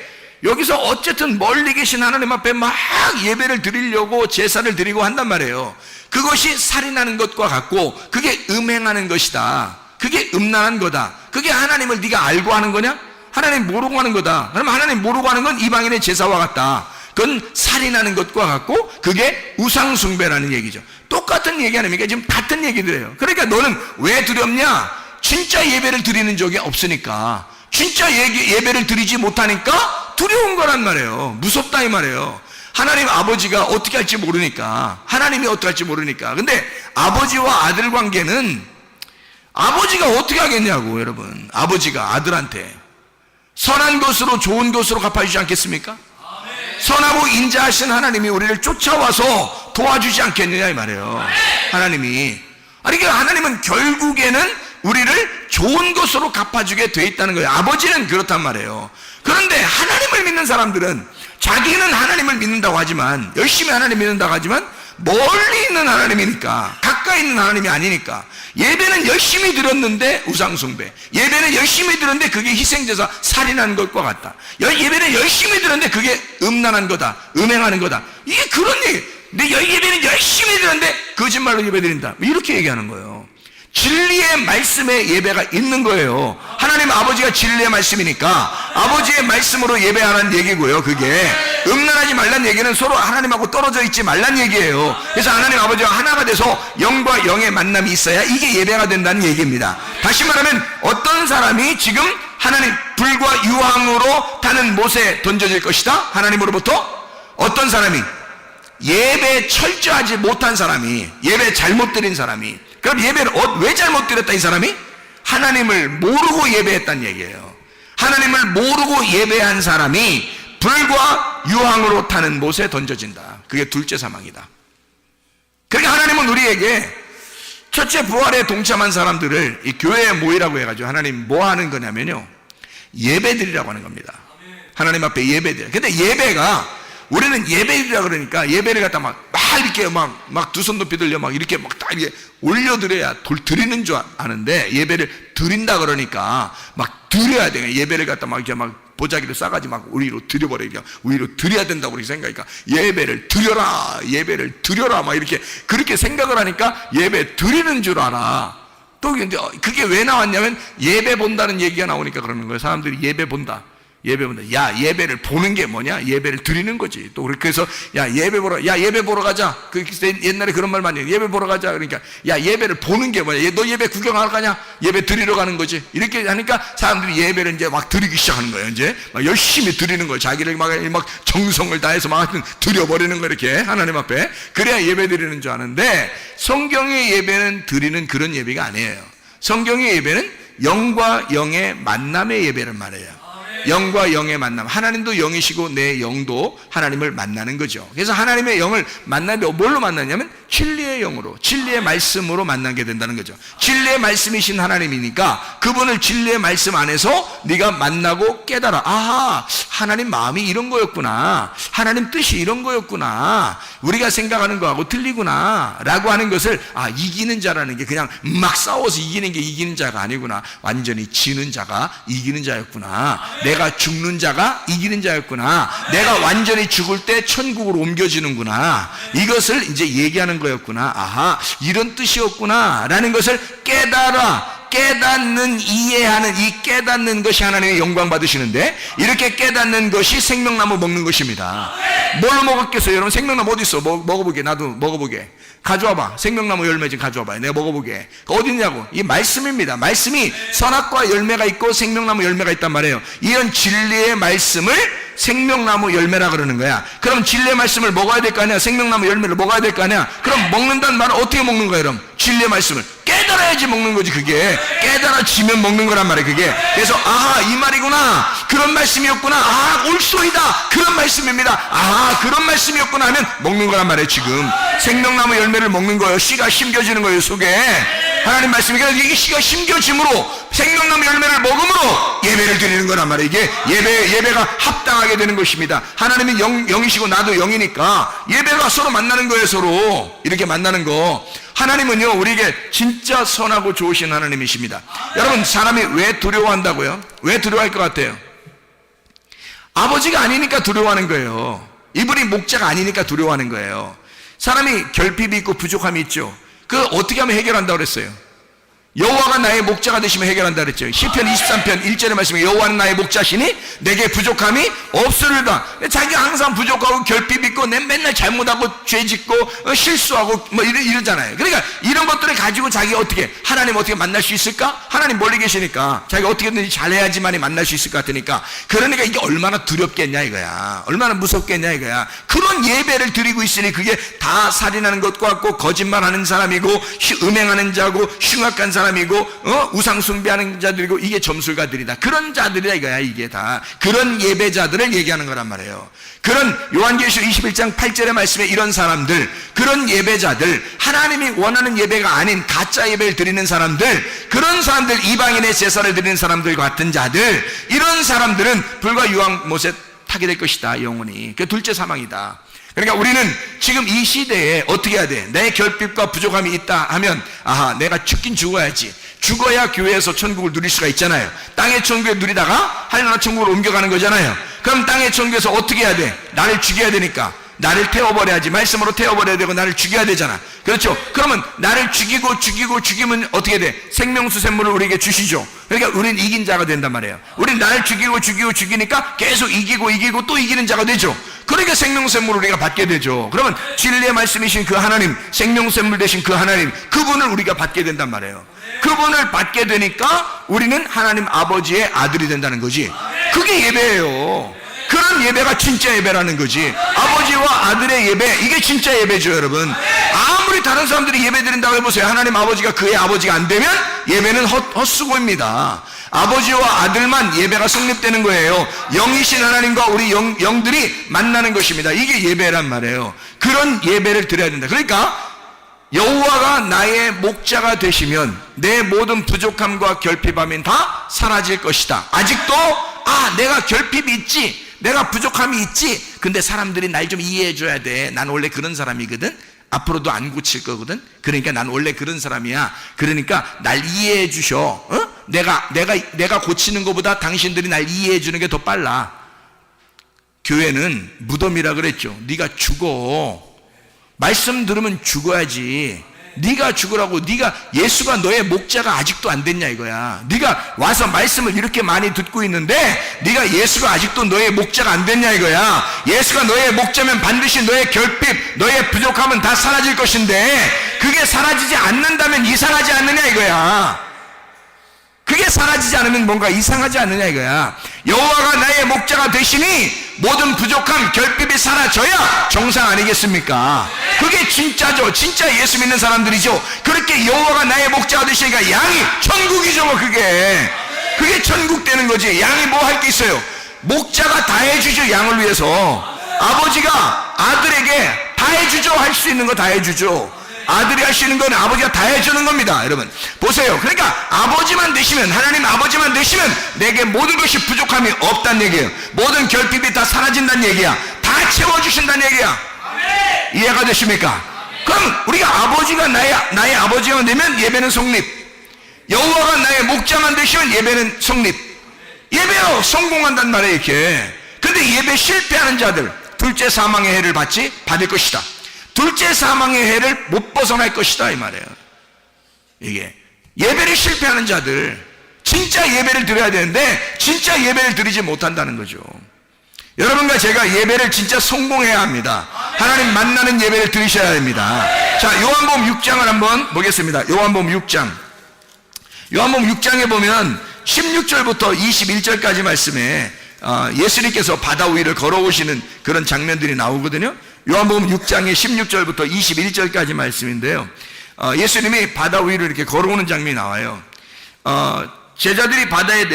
여기서 어쨌든 멀리 계신 하나님 앞에 막 예배를 드리려고 제사를 드리고 한단 말이에요. 그것이 살인하는 것과 같고 그게 음행하는 것이다. 그게 음란한 거다. 그게 하나님을 네가 알고 하는 거냐? 하나님 모르고 하는 거다. 그러면 하나님 모르고 하는 건 이방인의 제사와 같다. 그건 살인하는 것과 같고 그게 우상숭배라는 얘기죠. 똑같은 얘기 아닙니까? 지금 같은 얘기들이에요. 그러니까 너는 왜 두렵냐? 진짜 예배를 드리는 적이 없으니까, 진짜 예배를 드리지 못하니까 두려운 거란 말이에요. 무섭다 이 말이에요. 하나님 아버지가 어떻게 할지 모르니까, 하나님이 어떻게 할지 모르니까. 근데 아버지와 아들 관계는 아버지가 어떻게 하겠냐고. 여러분, 아버지가 아들한테 선한 것으로 좋은 것으로 갚아주지 않겠습니까? 선하고 인자하신 하나님이 우리를 쫓아와서 도와주지 않겠느냐 이 말이에요. 하나님이. 그러니까 하나님은 결국에는 우리를 좋은 것으로 갚아주게 돼 있다는 거예요. 아버지는 그렇단 말이에요. 그런데 하나님을 믿는 사람들은 자기는 하나님을 믿는다고 하지만, 열심히 하나님 믿는다고 하지만 멀리 있는 하나님이니까, 가까이 있는 하나님이 아니니까. 예배는 열심히 드렸는데 우상숭배, 예배는 열심히 드렸는데 그게 희생제사 살인하는 것과 같다. 예배는 열심히 드렸는데 그게 음란한 거다, 음행하는 거다. 이게 그런 얘기. 내 예배는 열심히 드렸는데 거짓말로 예배드린다, 이렇게 얘기하는 거예요. 진리의 말씀에 예배가 있는 거예요. 하나님 아버지가 진리의 말씀이니까 아버지의 말씀으로 예배하라는 얘기고요. 그게 음란하지 말란 얘기는 서로 하나님하고 떨어져 있지 말란 얘기예요. 그래서 하나님 아버지와 하나가 돼서 영과 영의 만남이 있어야 이게 예배가 된다는 얘기입니다. 다시 말하면 어떤 사람이 지금 하나님 불과 유황으로 타는 못에 던져질 것이다, 하나님으로부터. 어떤 사람이 예배 철저하지 못한 사람이, 예배 잘못 드린 사람이. 그럼 예배를 왜 잘못 드렸다? 이 사람이 하나님을 모르고 예배했다는 얘기예요. 하나님을 모르고 예배한 사람이 불과 유황으로 타는 못에 던져진다. 그게 둘째 사망이다. 그러니까 하나님은 우리에게 첫째 부활에 동참한 사람들을 이 교회에 모이라고 해가지고 하나님 뭐 하는 거냐면요, 예배 드리라고 하는 겁니다. 하나님 앞에 예배 드려. 근데 예배가, 우리는 예배드리라 그러니까 예배를 갖다 막 이렇게 막 두 손 높이 들려 막 이렇게 막 딱 이렇게 올려드려야 드리는 줄 아는데, 예배를 드린다 그러니까 막 드려야 돼. 예배를 갖다 막 이렇게 막 보자기를 싸가지 막 우리로 드려버리니까 우리로 드려야 된다고 그렇게 생각하니까 예배를 드려라, 예배를 드려라 막 이렇게 그렇게 생각을 하니까 예배 드리는 줄 알아. 또 근데 그게 왜 나왔냐면 예배 본다는 얘기가 나오니까 그러는 거예요. 사람들이 예배 본다. 예배 본다. 야, 예배를 보는 게 뭐냐? 예배를 드리는 거지. 또 그래서 야, 예배 보러 가자. 그 옛날에 그런 말 많이 해요. 예배 보러 가자. 그러니까 야, 예배를 보는 게 뭐냐? 너 예배 구경하러 가냐? 예배 드리러 가는 거지. 이렇게 하니까 사람들이 예배를 이제 막 드리기 시작하는 거예요. 이제 막 열심히 드리는 거예요. 자기를 막 정성을 다해서 막 드려버리는 거, 이렇게 하나님 앞에. 그래야 예배 드리는 줄 아는데, 성경의 예배는 드리는 그런 예배가 아니에요. 성경의 예배는 영과 영의 만남의 예배를 말해요. 영과 영의 만남. 하나님도 영이시고 내 영도 하나님을 만나는 거죠. 그래서 하나님의 영을 만나면 뭘로 만나냐면 진리의 영으로, 진리의 말씀으로 만나게 된다는 거죠. 진리의 말씀이신 하나님이니까 그분을 진리의 말씀 안에서 네가 만나고 깨달아. 아하, 하나님 마음이 이런 거였구나, 하나님 뜻이 이런 거였구나, 우리가 생각하는 거하고 틀리구나 라고 하는 것을, 이기는 자라는 게 그냥 막 싸워서 이기는 게 이기는 자가 아니구나, 완전히 지는 자가 이기는 자였구나, 내가 죽는 자가 이기는 자였구나, 내가 완전히 죽을 때 천국으로 옮겨지는구나, 이것을 이제 얘기하는 거였구나. 아하, 이런 뜻이었구나 라는 것을 깨닫는, 이해하는, 이 깨닫는 것이 하나님의 영광 받으시는데, 이렇게 깨닫는 것이 생명나무 먹는 것입니다. 뭘로 먹었겠어요? 여러분, 생명나무 어디 있어? 먹어보게. 나도 먹어보게. 가져와봐. 생명나무 열매 좀 가져와봐. 내가 먹어보게. 어디 있냐고. 이 말씀입니다. 말씀이 선악과 열매가 있고 생명나무 열매가 있단 말이에요. 이런 진리의 말씀을 생명나무 열매라 그러는 거야. 그럼 진리의 말씀을 먹어야 될 거 아니야? 생명나무 열매를 먹어야 될 거 아니야? 그럼 먹는다는 말은 어떻게 먹는 거야? 그럼 진리의 말씀을 깨달아야지 먹는 거지. 그게 깨달아지면 먹는 거란 말이에요. 그게. 그래서 아하, 이 말이구나, 그런 말씀이었구나, 아, 올소이다, 그런 말씀입니다, 아하, 그런 말씀이었구나 하면 먹는 거란 말이에요. 지금 생명나무 열매를 먹는 거예요. 씨가 심겨지는 거예요, 속에. 하나님 말씀이. 그래서 이게 씨가 심겨짐으로 생명나무 열매를 먹음으로 예배를 드리는 거란 말이에요. 이게 예배가 합당하게 되는 것입니다. 하나님은 영이시고 나도 영이니까 예배가 서로 만나는 거예요. 서로 이렇게 만나는 거. 하나님은요, 우리에게 진짜 선하고 좋으신 하나님이십니다. 여러분, 사람이 왜 두려워한다고요? 왜 두려워할 것 같아요? 아버지가 아니니까 두려워하는 거예요. 이분이 목자가 아니니까 두려워하는 거예요. 사람이 결핍이 있고 부족함이 있죠. 그걸 어떻게 하면 해결한다고 그랬어요? 여호와가 나의 목자가 되시면 해결한다 그랬죠. 시편 23편 1절의 말씀에 여호와는 나의 목자시니 내게 부족함이 없으리로다. 자기가 항상 부족하고 결핍 있고 맨날 잘못하고 죄짓고 실수하고 뭐 이러잖아요. 그러니까 이런 것들을 가지고 자기가 어떻게, 하나님 어떻게 만날 수 있을까? 하나님 멀리 계시니까 자기가 어떻게든지 잘해야지만이 만날 수 있을 것 같으니까. 그러니까 이게 얼마나 두렵겠냐 이거야. 얼마나 무섭겠냐 이거야. 그런 예배를 드리고 있으니 그게 다 살인하는 것과 같고, 거짓말하는 사람이고, 음행하는 자고, 흉악한 사람이고, 우상 숭배하는 자들이고, 이게 점술가들이다. 그런 자들이다 이거야. 이게 다 그런 예배자들을 얘기하는 거란 말이에요. 그런 요한계시록 21장 8절의 말씀에 이런 사람들, 그런 예배자들, 하나님이 원하는 예배가 아닌 가짜 예배를 드리는 사람들, 그런 사람들, 이방인의 제사를 드리는 사람들 같은 자들, 이런 사람들은 불과 유황 못에 타게 될 것이다, 영원히. 그 둘째 사망이다. 그러니까 우리는 지금 이 시대에 어떻게 해야 돼? 내 결핍과 부족함이 있다 하면 아하, 내가 죽긴 죽어야지. 죽어야 교회에서 천국을 누릴 수가 있잖아요. 땅의 천국에 누리다가 하늘나라 천국으로 옮겨가는 거잖아요. 그럼 땅의 천국에서 어떻게 해야 돼? 나를 죽여야 되니까 나를 태워버려야지. 말씀으로 태워버려야 되고 나를 죽여야 되잖아. 그렇죠? 그러면 나를 죽이면 어떻게 돼? 생명수 샘물을 우리에게 주시죠. 그러니까 우리는 이긴 자가 된단 말이에요. 우리는 나를 죽이니까 계속 이기고 또 이기는 자가 되죠. 그러니까 생명수 샘물을 우리가 받게 되죠. 그러면 진리의 말씀이신 그 하나님, 생명수 샘물 되신 그 하나님, 그분을 우리가 받게 된단 말이에요. 그분을 받게 되니까 우리는 하나님 아버지의 아들이 된다는 거지. 그게 예배예요. 그런 예배가 진짜 예배라는 거지. 아버지와 아들의 예배, 이게 진짜 예배죠, 여러분. 아무리 다른 사람들이 예배 드린다고 해보세요. 하나님 아버지가 그의 아버지가 안 되면 예배는 헛수고입니다. 아버지와 아들만 예배가 성립되는 거예요. 영이신 하나님과 우리 영들이 만나는 것입니다. 이게 예배란 말이에요. 그런 예배를 드려야 된다. 그러니까 여호와가 나의 목자가 되시면 내 모든 부족함과 결핍함이 다 사라질 것이다. 아직도 내가 결핍이 있지, 내가 부족함이 있지. 근데 사람들이 날 좀 이해해 줘야 돼. 난 원래 그런 사람이거든. 앞으로도 안 고칠 거거든. 그러니까 난 원래 그런 사람이야. 그러니까 날 이해해 주셔. 내가 고치는 것보다 당신들이 날 이해해 주는 게 더 빨라. 교회는 무덤이라 그랬죠. 네가 죽어. 말씀 들으면 죽어야지. 네가 죽으라고. 예수가 너의 목자가 아직도 안 됐냐 이거야. 네가 와서 말씀을 이렇게 많이 듣고 있는데 네가 예수가 아직도 너의 목자가 안 됐냐 이거야. 예수가 너의 목자면 반드시 너의 결핍, 너의 부족함은 다 사라질 것인데 그게 사라지지 않는다면 이상하지 않느냐 이거야. 그게 사라지지 않으면 뭔가 이상하지 않느냐 이거야. 여호와가 나의 목자가 되시니 모든 부족함, 결핍이 사라져야 정상 아니겠습니까? 그게 진짜죠. 진짜 예수 믿는 사람들이죠. 그렇게 여호와가 나의 목자가 되시니까 양이 천국이죠. 뭐 그게 천국 되는 거지. 양이 뭐 할 게 있어요? 목자가 다 해주죠. 양을 위해서. 아버지가 아들에게 다 해주죠. 할 수 있는 거 다 해주죠. 아들이 할 수 있는 건 아버지가 다 해주는 겁니다. 여러분 보세요. 그러니까 아버지만 되시면, 하나님 아버지만 되시면 내게 모든 것이 부족함이 없다는 얘기예요. 모든 결핍이 다 사라진다는 얘기야. 다 채워주신다는 얘기야. 이해가 되십니까? 그럼 우리가 아버지가 나의 아버지가 되면 예배는 성립. 여호와가 나의 목자만 되시면 예배는 성립. 예배요 성공한단 말이에요. 이렇게. 근데 예배 실패하는 자들 둘째 사망의 해를 받을 것이다. 둘째 사망의 해를 못 벗어날 것이다 이 말이에요. 이게 예배를 실패하는 자들, 진짜 예배를 드려야 되는데 진짜 예배를 드리지 못한다는 거죠. 여러분과 제가 예배를 진짜 성공해야 합니다. 하나님 만나는 예배를 드리셔야 됩니다. 자, 요한복음 6장을 한번 보겠습니다. 요한복음 6장. 요한복음 6장에 보면 16절부터 21절까지 말씀에 예수님께서 바다 위를 걸어오시는 그런 장면들이 나오거든요. 요한복음 6장의 16절부터 21절까지 말씀인데요. 예수님이 바다 위를 이렇게 걸어오는 장면이 나와요. 제자들이 바다에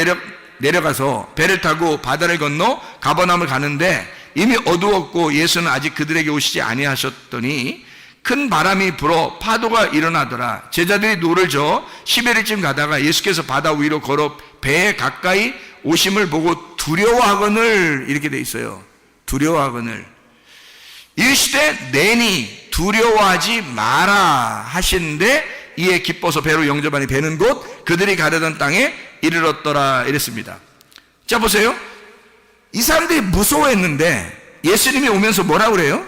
내려가서 배를 타고 바다를 건너 가버나움을 가는데 이미 어두웠고 예수는 아직 그들에게 오시지 아니하셨더니 큰 바람이 불어 파도가 일어나더라. 제자들이 노를 저어 시베리쯤 가다가 예수께서 바다 위로 걸어 배에 가까이 오심을 보고 두려워하거늘, 이렇게 돼 있어요. 두려워하거늘. 이르시되 내니 두려워하지 마라 하시는데 이에 기뻐서 배로 영접하니 배는 곧 그들이 가려던 땅에 이르렀더라 이랬습니다. 자 보세요. 이 사람들이 무서워했는데 예수님이 오면서 뭐라 그래요?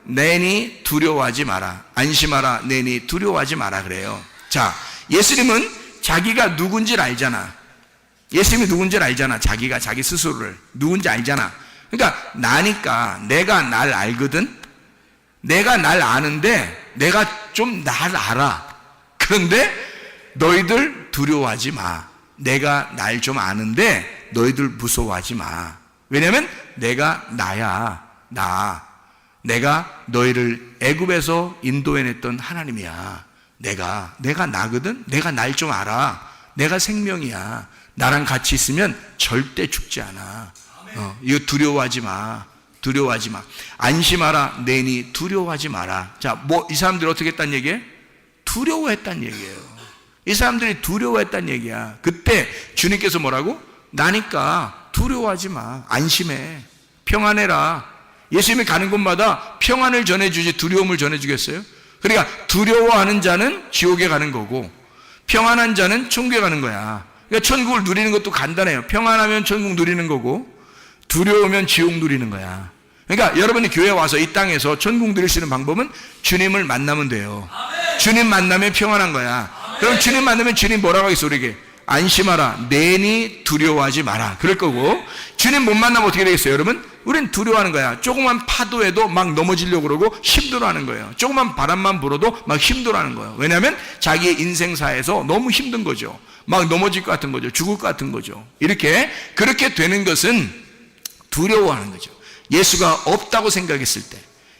내니 두려워하지 마라. 안심하라. 내니 두려워하지 마라 그래요. 자, 예수님은 자기가 누군지를 알잖아. 예수님이 누군지를 알잖아. 자기가 자기 스스로를 누군지 알잖아. 그러니까 나니까, 내가 날 알거든. 내가 날 아는데 내가 좀 날 알아. 그런데 너희들 두려워하지 마. 내가 날 좀 아는데 너희들 무서워하지 마. 왜냐면 내가 나야. 내가 너희를 애굽에서 인도해냈던 하나님이야. 내가 나거든. 내가 날 좀 알아. 내가 생명이야. 나랑 같이 있으면 절대 죽지 않아. 이거 두려워하지 마. 안심하라. 내니 두려워하지 마라. 자, 이 사람들이 어떻게 했단 얘기예요? 두려워했단 얘기예요. 이 사람들이 두려워했단 얘기야. 그때 주님께서 뭐라고? 나니까 두려워하지 마. 안심해. 평안해라. 예수님이 가는 곳마다 평안을 전해주지 두려움을 전해주겠어요? 그러니까 두려워하는 자는 지옥에 가는 거고 평안한 자는 천국에 가는 거야. 그러니까 천국을 누리는 것도 간단해요. 평안하면 천국 누리는 거고 두려우면 지옥 누리는 거야. 그러니까 여러분이 교회 와서 이 땅에서 천국 누릴 수 있는 방법은 주님을 만나면 돼요. 주님 만나면 평안한 거야. 그럼 주님 만나면 주님 뭐라고 하겠어 우리에게? 안심하라, 내니 두려워하지 마라 그럴 거고, 주님 못 만나면 어떻게 되겠어요 여러분? 우린 두려워하는 거야. 조그만 파도에도 막 넘어지려고 그러고 힘들어하는 거예요. 조그만 바람만 불어도 막 힘들어하는 거예요. 왜냐하면 자기의 인생사에서 너무 힘든 거죠. 막 넘어질 것 같은 거죠. 죽을 것 같은 거죠. 그렇게 되는 것은 두려워하는 거죠. 예수가 없다고 생각했을 때,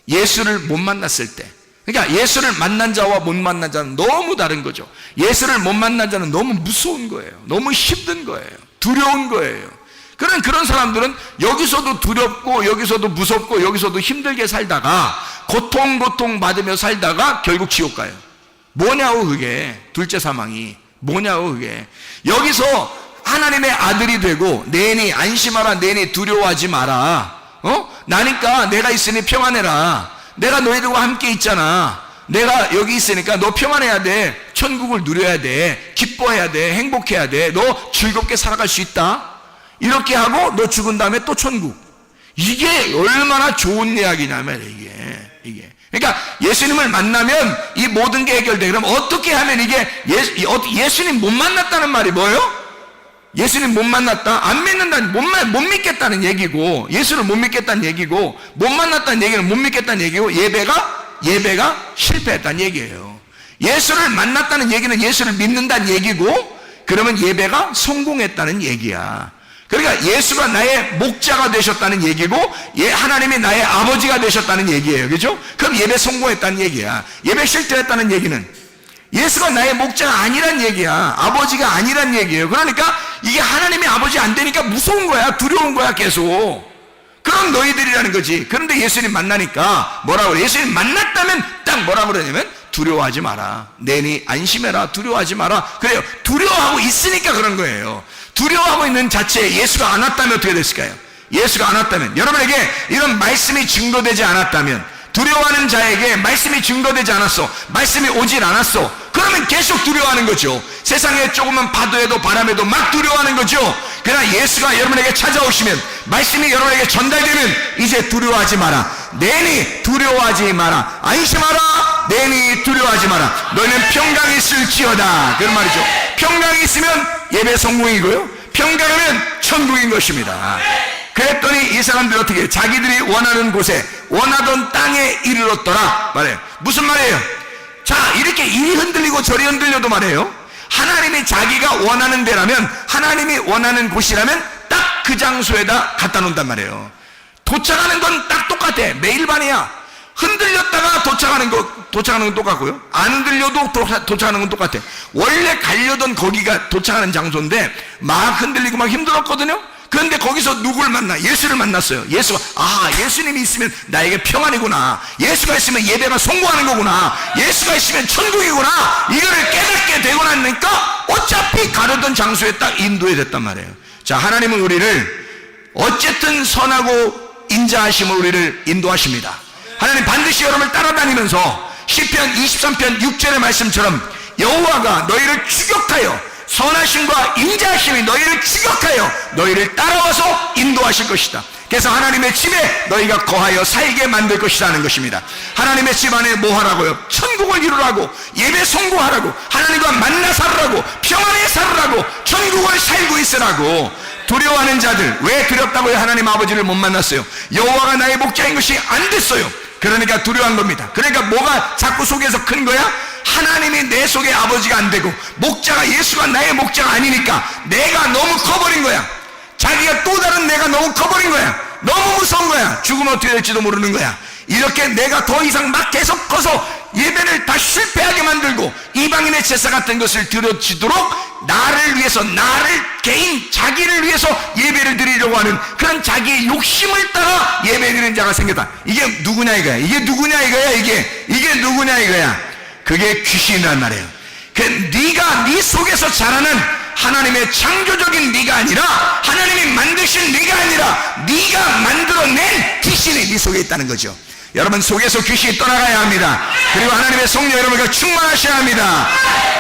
예수를 못 만났을 때, 그러니까 예수를 만난 자와 못 만난 자는 너무 다른 거죠. 예수를 못 만난 자는 너무 무서운 거예요. 너무 힘든 거예요. 두려운 거예요. 그런 사람들은 여기서도 두렵고 여기서도 무섭고 여기서도 힘들게 살다가 고통 받으며 살다가 결국 지옥 가요. 뭐냐고 그게. 둘째 사망이 뭐냐고 그게. 여기서 하나님의 아들이 되고 내니 안심하라, 내니 두려워하지 마라, 나니까 내가 있으니 평안해라, 내가 너희들과 함께 있잖아, 내가 여기 있으니까 너 평안해야 돼, 천국을 누려야 돼, 기뻐해야 돼, 행복해야 돼, 너 즐겁게 살아갈 수 있다, 이렇게 하고 너 죽은 다음에 또 천국. 이게 얼마나 좋은 이야기냐면 이게 그러니까 예수님을 만나면 이 모든 게 해결돼. 그럼 어떻게 하면 이게 예수님 못 만났다는 말이 뭐예요? 예수님 못 만났다, 안 믿는다는, 못 믿겠다는 얘기고, 예수를 못 믿겠다는 얘기고, 못 만났다는 얘기는 못 믿겠다는 얘기고, 예배가 실패했다는 얘기예요. 예수를 만났다는 얘기는 예수를 믿는다는 얘기고, 그러면 예배가 성공했다는 얘기야. 그러니까 예수가 나의 목자가 되셨다는 얘기고, 하나님이 나의 아버지가 되셨다는 얘기예요. 그죠? 그럼 예배 성공했다는 얘기야. 예배 실패했다는 얘기는 예수가 나의 목자가 아니란 얘기야. 아버지가 아니란 얘기예요. 그러니까 이게 하나님의 아버지 안 되니까 무서운 거야. 두려운 거야 계속. 그럼 너희들이라는 거지. 그런데 예수님 만나니까 뭐라고 그래? 예수님 만났다면 딱 뭐라고 그러냐면 두려워하지 마라, 내니 안심해라, 두려워하지 마라. 그래요. 두려워하고 있으니까 그런 거예요. 두려워하고 있는 자체에 예수가 안 왔다면 어떻게 됐을까요? 예수가 안 왔다면, 여러분에게 이런 말씀이 증거되지 않았다면, 두려워하는 자에게 말씀이 증거되지 않았어, 말씀이 오질 않았어, 그러면 계속 두려워하는 거죠. 세상에 조금만 파도에도 바람에도 막 두려워하는 거죠. 그러나 예수가 여러분에게 찾아오시면, 말씀이 여러분에게 전달되면 이제 두려워하지 마라, 내니 두려워하지 마라, 안심하라, 내니 두려워하지 마라, 너희는 평강이 있을지어다. 그런 말이죠. 평강이 있으면 예배 성공이고요, 평강이면 천국인 것입니다. 그랬더니 이 사람들이 어떻게 해요? 자기들이 원하는 곳에, 원하던 땅에 이르렀더라 말해요. 무슨 말이에요? 자, 이렇게 이리 흔들리고 저리 흔들려도 말이에요, 하나님이 자기가 원하는 데라면, 하나님이 원하는 곳이라면 딱 그 장소에다 갖다 놓는단 말이에요. 도착하는 건 딱 똑같아. 매일 반이야. 흔들렸다가 도착하는 건 똑같고요, 안 흔들려도 도착하는 건 똑같아. 원래 가려던 거기가 도착하는 장소인데 막 흔들리고 막 힘들었거든요. 그런데 거기서 누굴 만나? 예수를 만났어요. 예수가, 예수님이 있으면 나에게 평안이구나, 예수가 있으면 예배가 성공하는 거구나, 예수가 있으면 천국이구나, 이거를 깨닫게 되고 나니까 어차피 가려던 장소에 딱 인도해 됐단 말이에요. 자, 하나님은 우리를 어쨌든 선하고 인자하심으로 우리를 인도하십니다. 하나님 반드시 여러분을 따라다니면서 시편 23편 6절의 말씀처럼 여호와가 너희를 추격하여, 선하심과 인자하심이 너희를 추격하여 너희를 따라와서 인도하실 것이다. 그래서 하나님의 집에 너희가 거하여 살게 만들 것이라는 것입니다. 하나님의 집 안에 뭐 하라고요? 천국을 이루라고, 예배 성공하라고, 하나님과 만나 살으라고, 평안에 살으라고, 천국을 살고 있으라고. 두려워하는 자들, 왜 두렵다고요? 하나님 아버지를 못 만났어요. 여호와가 나의 목자인 것이 안 됐어요. 그러니까 두려워한 겁니다. 그러니까 뭐가 자꾸 속에서 큰 거야? 하나님이 내 속에 아버지가 안 되고, 목자가 예수가 나의 목자가 아니니까 내가 너무 커버린 거야. 자기가 또 다른 내가 너무 커버린 거야. 너무 무서운 거야. 죽으면 어떻게 될지도 모르는 거야. 이렇게 내가 더 이상 막 계속 커서 예배를 다 실패하게 만들고 이방인의 제사 같은 것을 드려지도록 나를 위해서, 나를 개인 자기를 위해서 예배를 드리려고 하는 그런 자기의 욕심을 따라 예배 드리는 자가 생겼다. 이게 누구냐 이거야. 이게 누구냐 이거야. 이게 누구냐 이거야. 그게 귀신이란 말이에요. 네가 네 속에서 자라는 하나님의 창조적인 네가 아니라 하나님이 만드신 네가 아니라 네가 만들어낸 귀신이 네 속에 있다는 거죠. 여러분 속에서 귀신이 떠나가야 합니다. 그리고 하나님의 성령 여러분과 충만하셔야 합니다.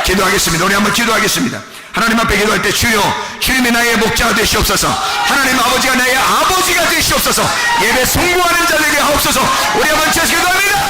기도하겠습니다. 우리 한번 기도하겠습니다. 하나님 앞에 기도할 때 주여, 주님이 나의 목자가 되시옵소서. 하나님 아버지가 나의 아버지가 되시옵소서. 예배 성공하는 자 되게 하옵소서. 우리 한번 같이 기도합니다.